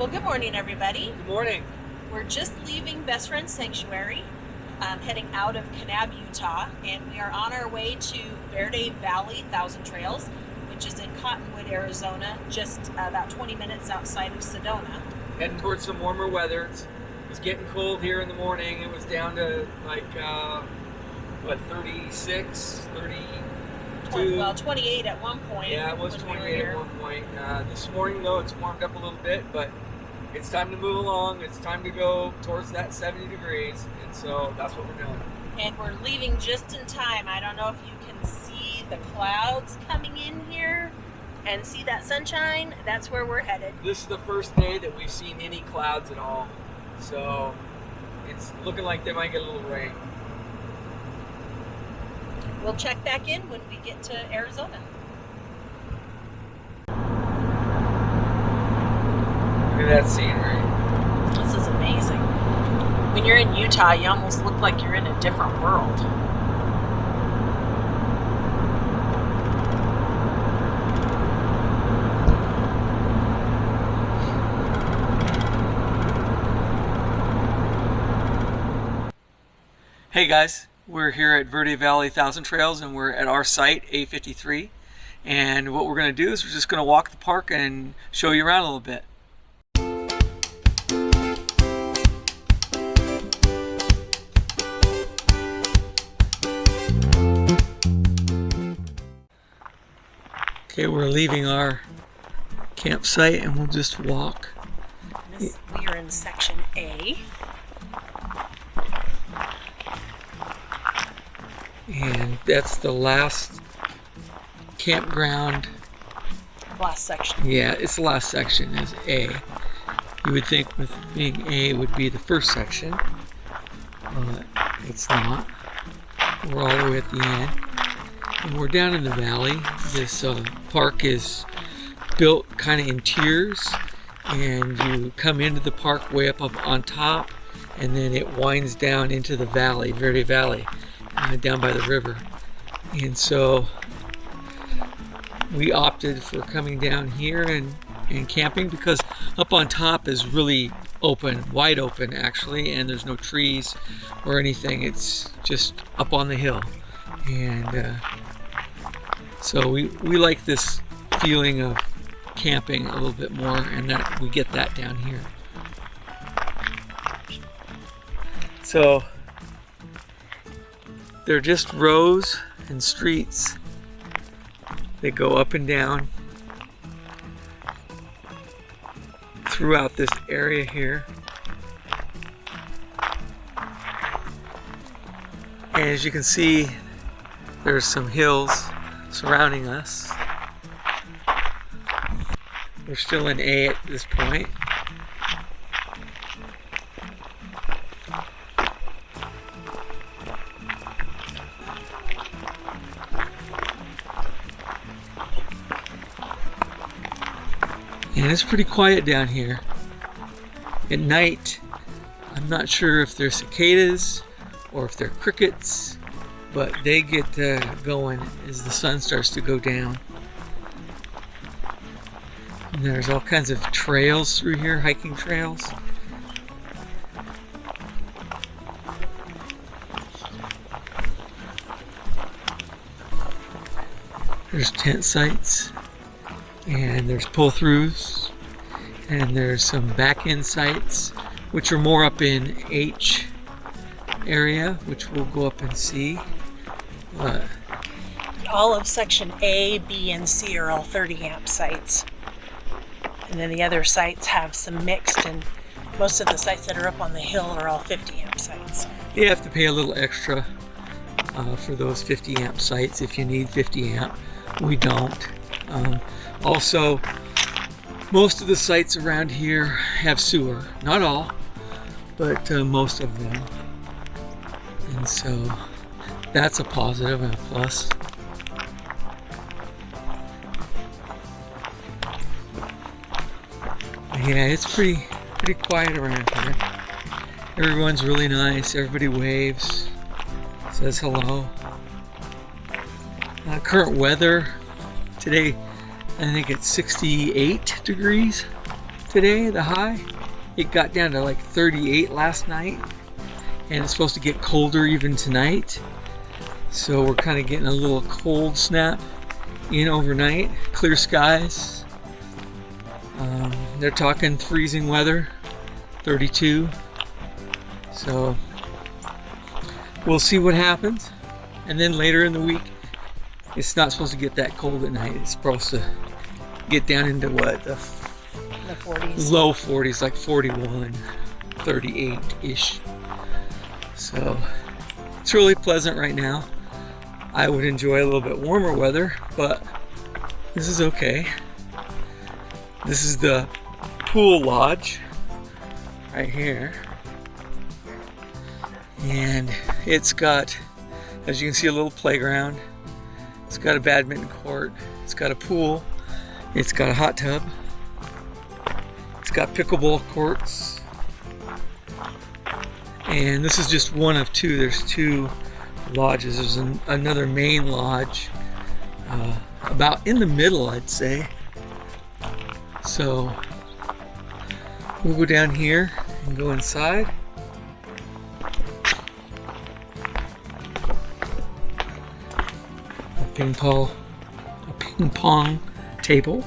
Well, good morning, everybody. Good morning. We're just leaving Best Friend Sanctuary, heading out of Kanab, Utah, and we are on our way to Verde Valley Thousand Trails, which is in Cottonwood, Arizona, just about 20 minutes outside of Sedona. Heading towards some warmer weather. It was getting cold here in the morning. It was down to like, 36, 32? Well, 28 at one point. Yeah, it was 28 at one point. This morning, though, it's warmed up a little bit, but it's time to move along. It's time to go towards that 70 degrees, and so that's what we're doing. And we're leaving just in time. I don't know if you can see the clouds coming in here and see that sunshine. That's where we're headed. This is the first day that we've seen any clouds at all, so it's looking like they might get a little rain. We'll check back in when we get to Arizona. Look at that scenery. This is amazing. When you're in Utah, you almost look like you're in a different world. Hey guys, we're here at Verde Valley Thousand Trails and we're at our site, A53. And what we're going to do is we're just going to walk the park and show you around a little bit. Okay, we're leaving our campsite and we'll just walk. We are in section A. And that's the last campground. Last section. Yeah, it's the last section is A. You would think with being A would be the first section, but it's not. We're all the way at the end. And we're down in the valley. This park is built kind of in tiers, and you come into the park way up on top, and then it winds down into the valley, Verde Valley, down by the river. And so we opted for coming down here and camping because up on top is really open, wide open actually, and there's no trees or anything. It's just up on the hill. And so we like this feeling of camping a little bit more, and that we get that down here. So they're just rows and streets. They go up and down throughout this area here. And as you can see, there's some hills surrounding us. We're still in A at this point. And it's pretty quiet down here. At night, I'm not sure if they're cicadas or if they're crickets, but they get going as the sun starts to go down. And there's all kinds of trails through here, hiking trails. There's tent sites, and there's pull-throughs, and there's some back-end sites, which are more up in H area, which we'll go up and see. All of section A, B, and C are all 30 amp sites. And then the other sites have some mixed, and most of the sites that are up on the hill are all 50 amp sites. You have to pay a little extra for those 50 amp sites if you need 50 amp. We don't. Also, most of the sites around here have sewer. Not all, but most of them. And so that's a positive and a plus. Yeah, it's pretty quiet around here. Everyone's really nice. Everybody waves, says hello. Current weather today, I think it's 68 degrees. today, the high. It got down to like 38 last night, and it's supposed to get colder even tonight. So we're kind of getting a little cold snap in overnight. Clear skies. They're talking freezing weather, 32. So we'll see what happens. And then later in the week, it's not supposed to get that cold at night. It's supposed to get down into what? The 40s. Low 40s, like 41, 38-ish. So it's really pleasant right now. I would enjoy a little bit warmer weather, but this is okay. This is the pool lodge right here. And it's got, as you can see, a little playground. It's got a badminton court. It's got a pool. It's got a hot tub. It's got pickleball courts. And this is just one of two. There's two lodges. There's another main lodge about in the middle, I'd say. So we'll go down here and go inside. A ping pong table.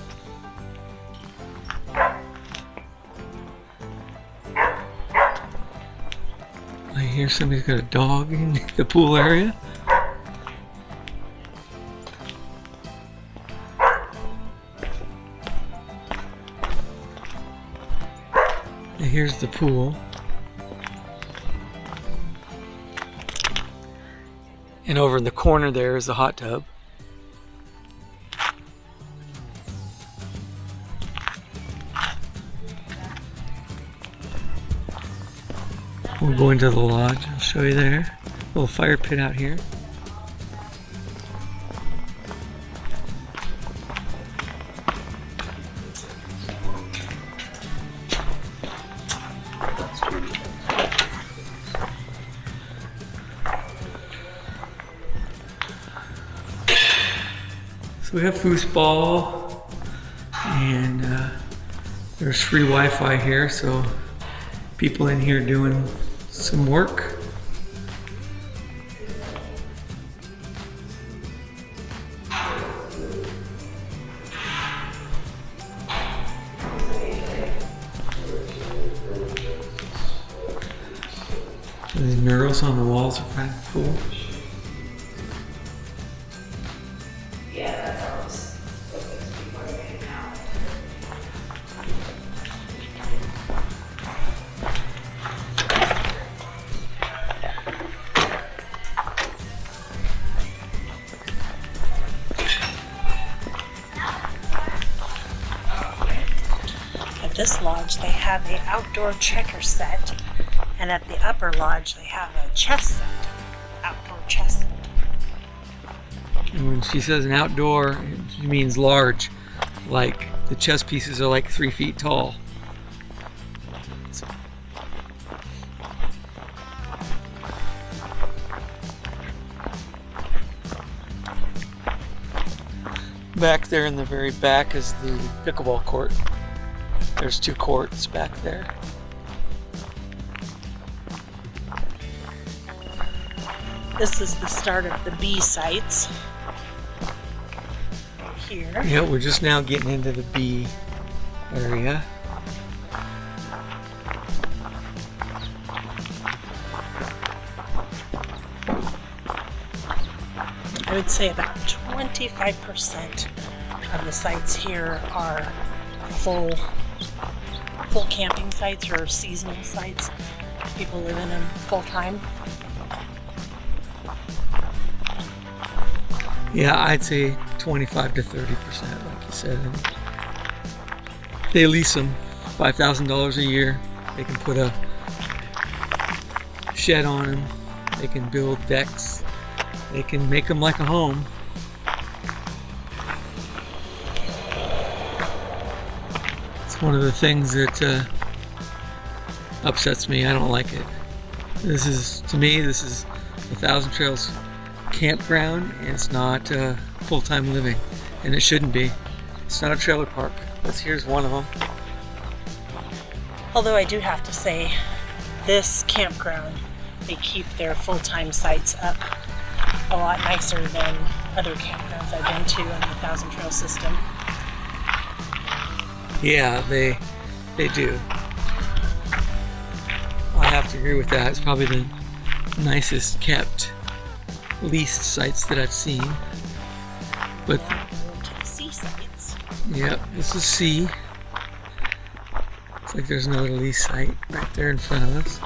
I hear somebody's got a dog in the pool area. And here's the pool. And over in the corner there is the hot tub. We'll go into the lodge. I'll show you there. Little fire pit out here. So we have foosball, and there's free Wi-Fi here, so people in here doing some work. These murals on the walls are kind of cool. At this lodge, they have an outdoor checker set, and at the upper lodge, they have a chess set, outdoor chess set. And when she says an outdoor, she means large. Like the chess pieces are like 3 feet tall. Back there in the very back is the pickleball court. There's 2 courts back there. This is the start of the B sites here. Yeah, we're just now getting into the B area. I would say about 25% of the sites here are full camping sites or seasonal sites. People live in them full time. Yeah, I'd say 25 to 30%, like you said. And they lease them $5,000 a year. They can put a shed on them. They can build decks. They can make them like a home. It's one of the things that upsets me. I don't like it. This is, to me, this is 1,000 Trails campground, and it's not full-time living, and it shouldn't be. It's not a trailer park. Here's one of them. Although I do have to say, this campground, they keep their full-time sites up a lot nicer than other campgrounds I've been to in the Thousand Trail system. Yeah, they do. I have to agree with that. It's probably the nicest kept leased sites that I've seen. But Sea sites. yep, this is C. Looks like there's another lease site right there in front of us.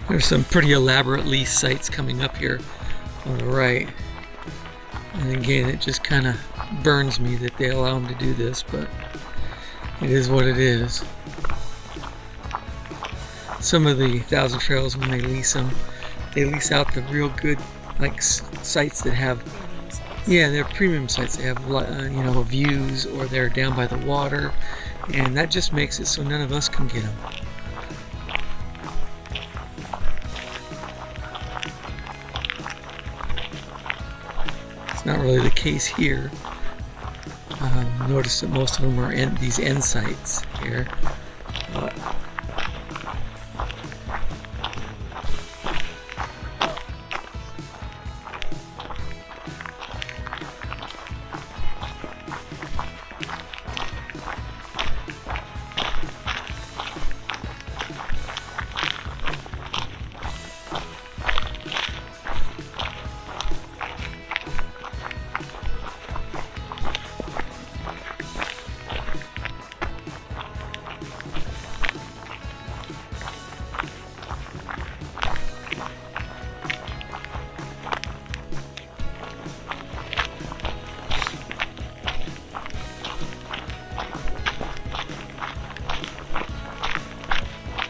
There's some pretty elaborate lease sites coming up here on the right. And again, it just kind of burns me that they allow them to do this, but it is what it is. Some of the Thousand Trails, when they lease them, they lease out the real good, like, sites that have, yeah, they're premium sites. They have, you know, views, or they're down by the water, and that just makes it so none of us can get them. It's not really the case here. Notice that most of them are in these end sites here. But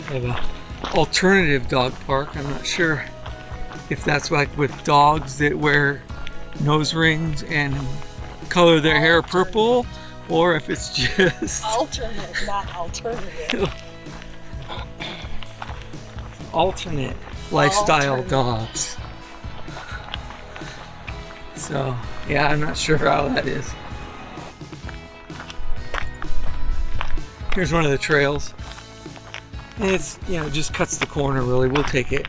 they have an alternative dog park. I'm not sure if that's like with dogs that wear nose rings and color their hair purple, or if it's just Alternate, not alternative. alternate lifestyle Alternate. dogs. So yeah, I'm not sure how that is. Here's one of the trails. And it's, you know, just cuts the corner really. We'll take it.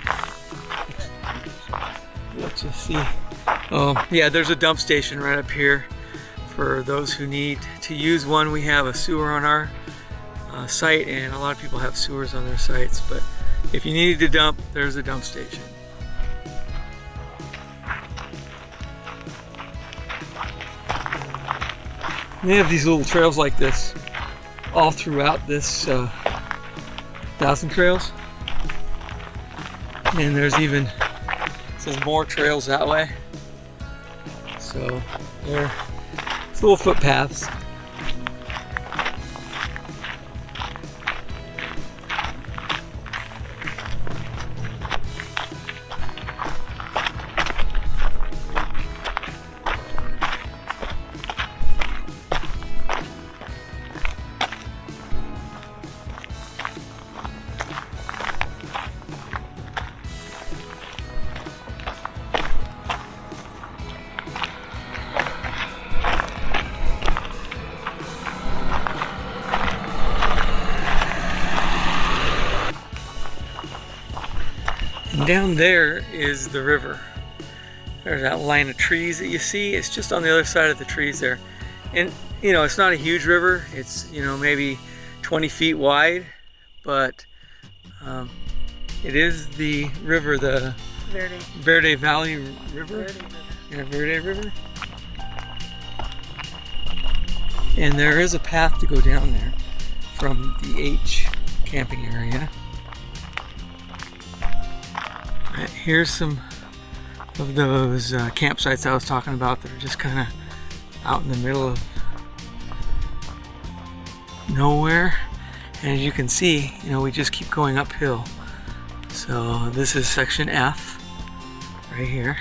Let's just see. Oh, yeah, there's a dump station right up here for those who need to use one. We have a sewer on our site, and a lot of people have sewers on their sites, but if you needed to dump, there's a dump station. And they have these little trails like this all throughout this Thousand Trails, and there's even, it says more trails that way, so it's little footpaths. And down there is the river. There's that line of trees that you see. It's just on the other side of the trees there. And, you know, it's not a huge river. It's, you know, maybe 20 feet wide, but it is the river, the Verde Valley River. Verde River. Yeah, Verde River. And there is a path to go down there from the H camping area. Right, here's some of those campsites I was talking about that are just kind of out in the middle of nowhere. And as you can see, you know, we just keep going uphill. So this is section F right here.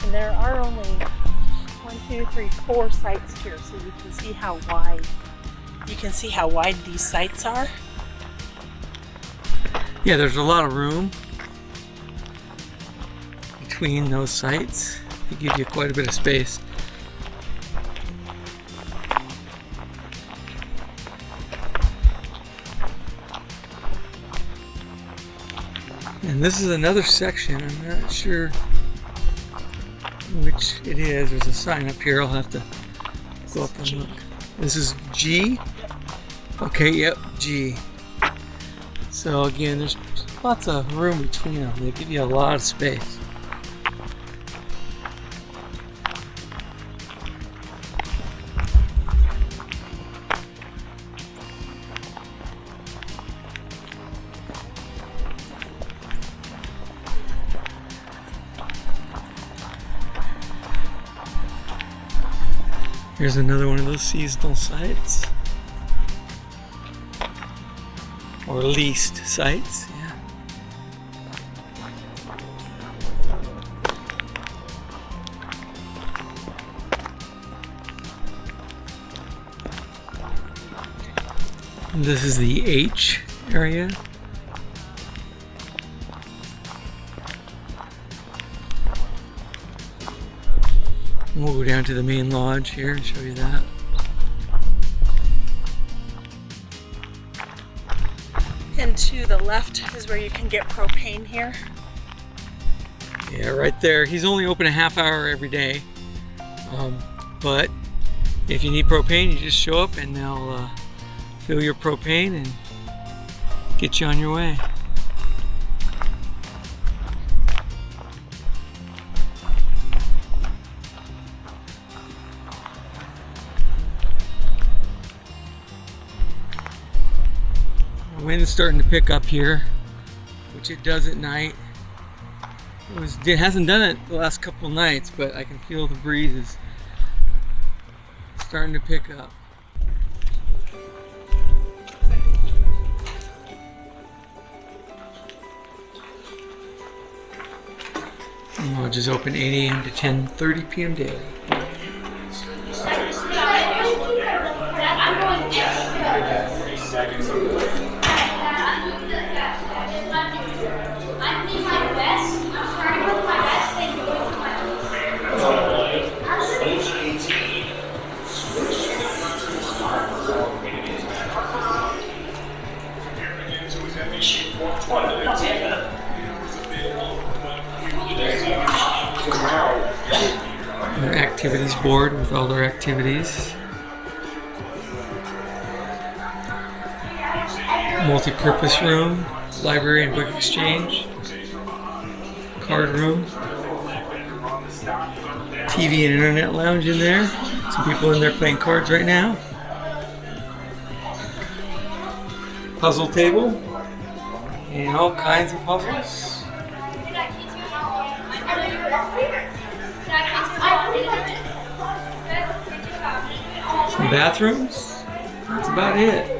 And there are only 1, 2, 3, 4 sites here, so you can see how wide these sites are. Yeah, there's a lot of room between those sites. They give you quite a bit of space. And this is another section. I'm not sure which it is. There's a sign up here. I'll have to go up and look. This is G? Okay, yep, G. So again, there's lots of room between them. They give you a lot of space. Here's another one of those seasonal sites. Or leased sites, yeah. And this is the H area. We'll go down to the main lodge here and show you that. And to the left is where you can get propane here. Yeah, right there. He's only open a half hour every day. But if you need propane, you just show up and they'll fill your propane and get you on your way. The wind's starting to pick up here, which it does at night. It hasn't done it the last couple of nights, but I can feel the breezes starting to pick up. And lodge is open 8 a.m. to 10:30 p.m. daily. Their activities board with all their activities. Multi-purpose room, library and book exchange, card room, TV and internet lounge in there. Some people in there playing cards right now. Puzzle table and all kinds of puzzles. Some bathrooms. That's about it.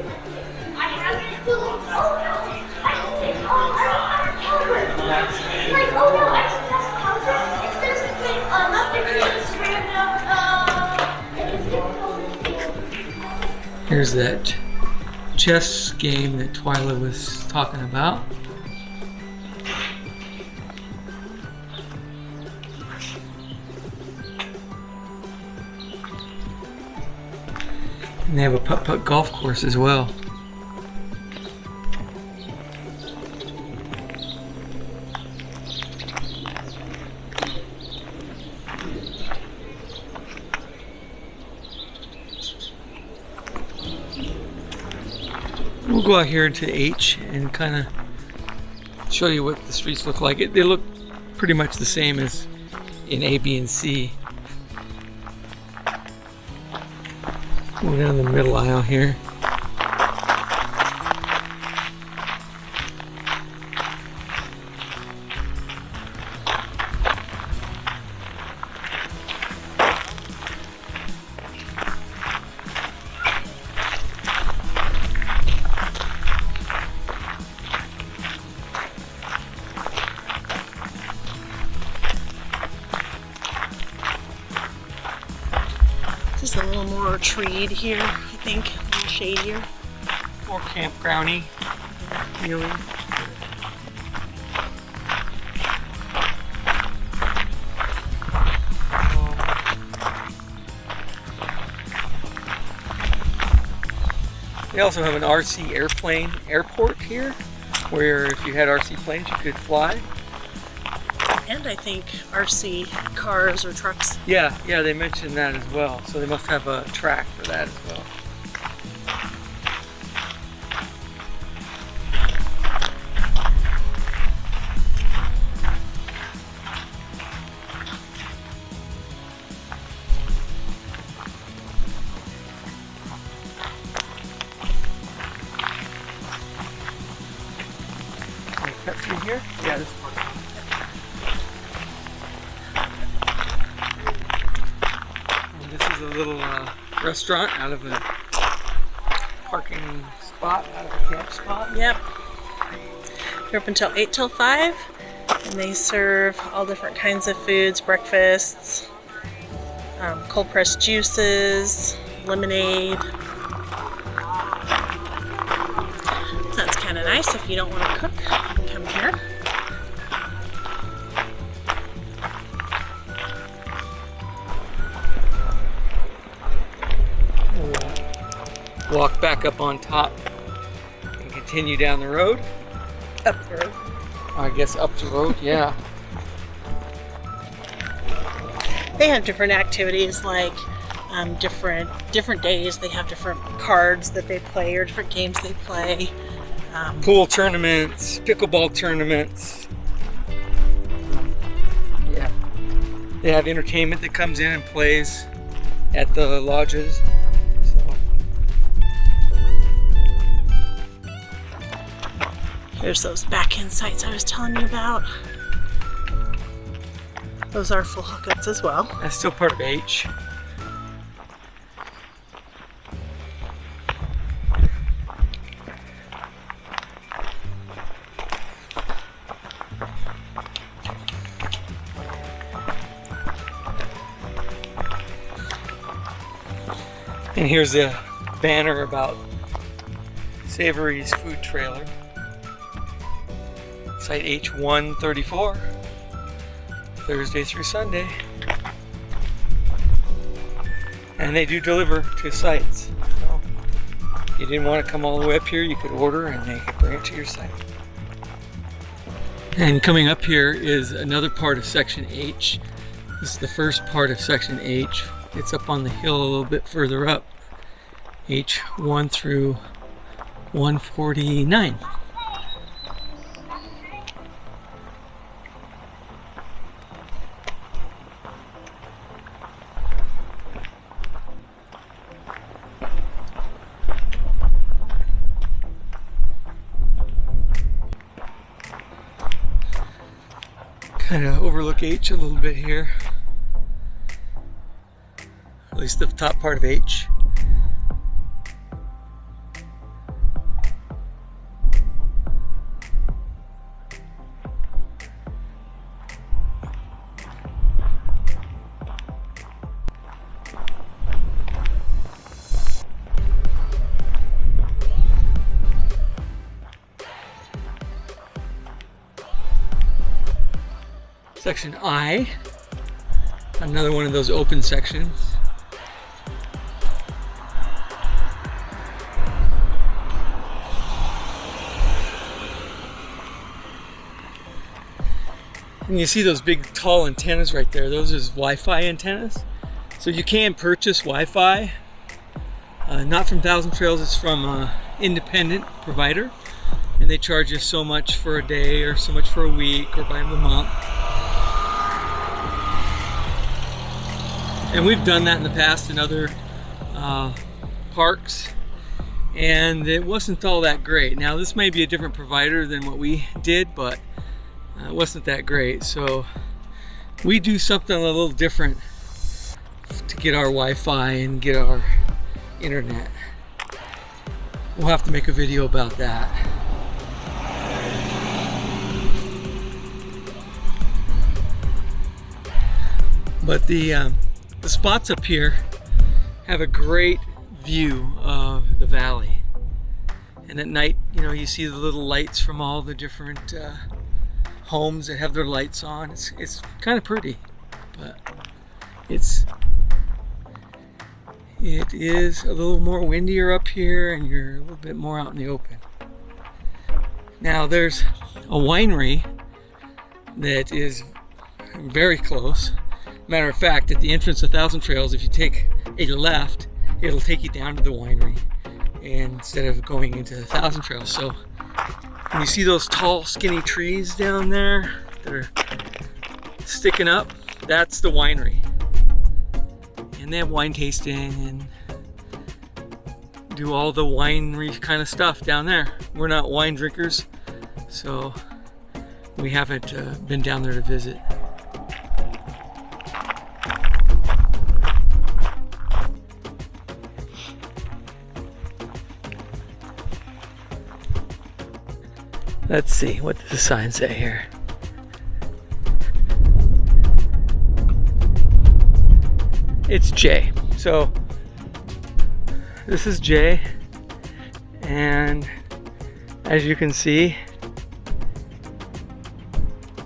Here's that chess game that Twyla was talking about. And they have a putt-putt golf course as well. We'll go out here into H and kind of show you what the streets look like. They look pretty much the same as in A, B, and C. Go down the middle aisle here. Just a little more treed here, I think, a little shadier. More campgroundy, really. They also have an RC airplane airport here, where if you had RC planes, you could fly. And I think RC cars or trucks. Yeah, they mentioned that as well. So they must have a track for that as well. Cut through here? Yeah, this one. And this is a little restaurant out of a parking spot, out of a camp spot. Yep. They're open until 8 till 5, and they serve all different kinds of foods, breakfasts, cold pressed juices, lemonade. That's kind of nice if you don't want to cook. You can come here. Walk back up on top and continue down the road. Up the road. I guess up the road, yeah. They have different activities, like different days. They have different cards that they play or different games they play. Pool tournaments, pickleball tournaments. Yeah. They have entertainment that comes in and plays at the lodges. So. Here's those back-end sites I was telling you about. Those are full hookups as well. That's still part of H. And here's a banner about Savory's food trailer. Site H134, Thursday through Sunday. And they do deliver to sites. So if you didn't want to come all the way up here, you could order and they could bring it to your site. And coming up here is another part of Section H. This is the first part of Section H. It's up on the hill a little bit further up. H1 through 149. Kind of overlook H a little bit here. At least the top part of H. Section I, another one of those open sections. And you see those big tall antennas right there, those is Wi-Fi antennas. So you can purchase Wi-Fi, not from Thousand Trails, it's from an independent provider. And they charge you so much for a day or so much for a week or by the month. And we've done that in the past in other parks, and it wasn't all that great. Now this may be a different provider than what we did, but it wasn't that great. So we do something a little different to get our Wi-Fi and get our internet. We'll have to make a video about that. But the spots up here have a great view of the valley, and at night, you know, you see the little lights from all the different homes that have their lights on. It's kind of pretty, but it's it is a little more windier up here and you're a little bit more out in the open. Now there's a winery that is very close. Matter of fact, at the entrance of Thousand Trails, if you take a left, it'll take you down to the winery and instead of going into the Thousand Trails. So when you see those tall skinny trees down there that are sticking up, that's the winery. And they have wine tasting and do all the winery kind of stuff down there. We're not wine drinkers, so we haven't been down there to visit. Let's see, what does the sign say here? It's J. So this is J, and as you can see,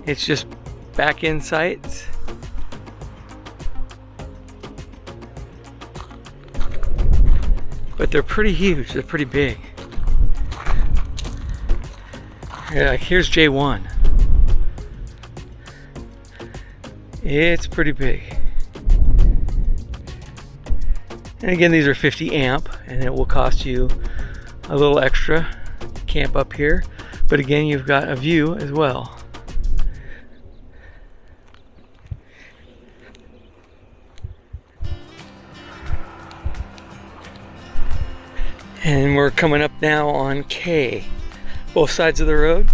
it's just back in sights. But they're pretty huge, they're pretty big. Yeah, like here's J1. It's pretty big. And again, these are 50 amp, and it will cost you a little extra to camp up here. But again, you've got a view as well. And we're coming up now on K, both sides of the road.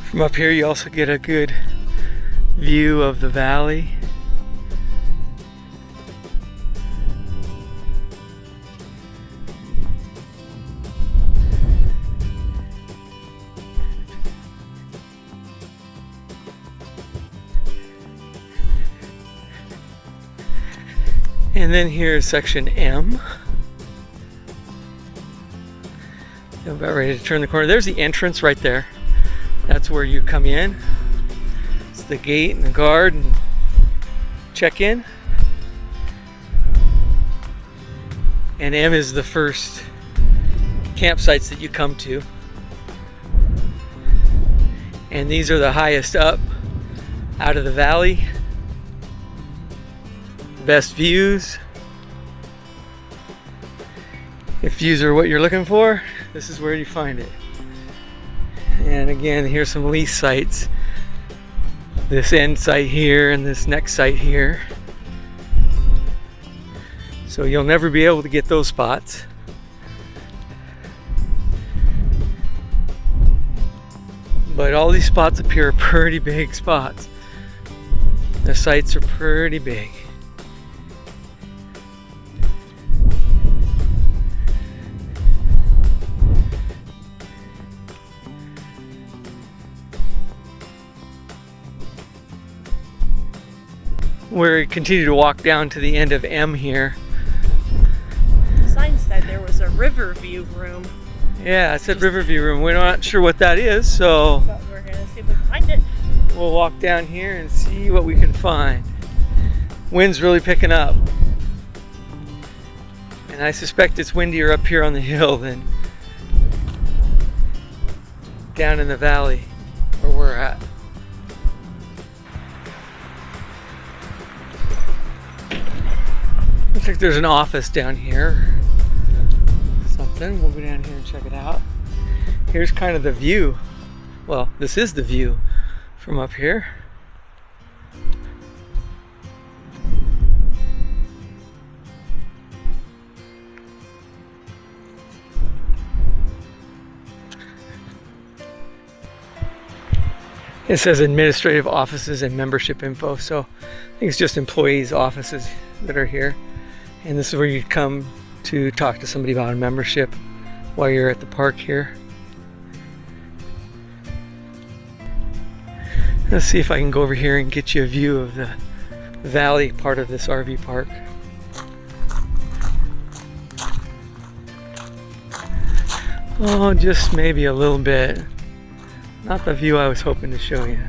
From up here you also get a good view of the valley. And then here's section M. I'm about ready to turn the corner. There's the entrance right there. That's where you come in. It's the gate and the guard and check in. And M is the first campsites that you come to. And these are the highest up out of the valley. Best views. If views are what you're looking for, this is where you find it. And again, here's some lease sites. This end site here and this next site here. So you'll never be able to get those spots. But all these spots up here are pretty big spots. The sites are pretty big. We continue to walk down to the end of M here. The sign said there was a river view room. Yeah, it said river view room. We're not sure what that is, so But we're gonna see if we can find it. we'll walk down here and see what we can find. Wind's really picking up. And I suspect it's windier up here on the hill than down in the valley where we're at. Looks like there's an office down here. Something. We'll go down here and check it out. Here's kind of the view. Well, this is the view from up here. It says administrative offices and membership info, so I think it's just employees' offices that are here. And this is where you come to talk to somebody about a membership while you're at the park here. Let's see if I can go over here and get you a view of the valley part of this RV park. Oh, just maybe a little bit. Not the view I was hoping to show you.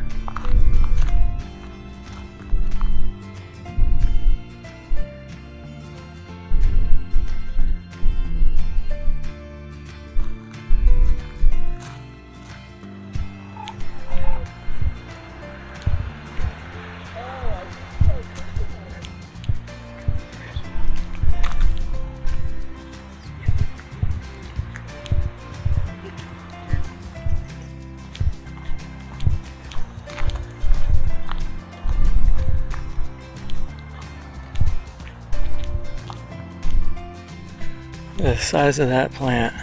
The size of that plant.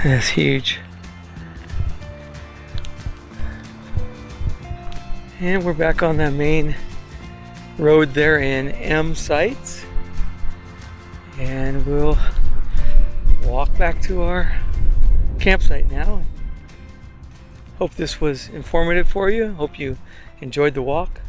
It's huge. And we're back on the main road there in M Sites. And we'll walk back to our campsite now. Hope this was informative for you. Hope you enjoyed the walk.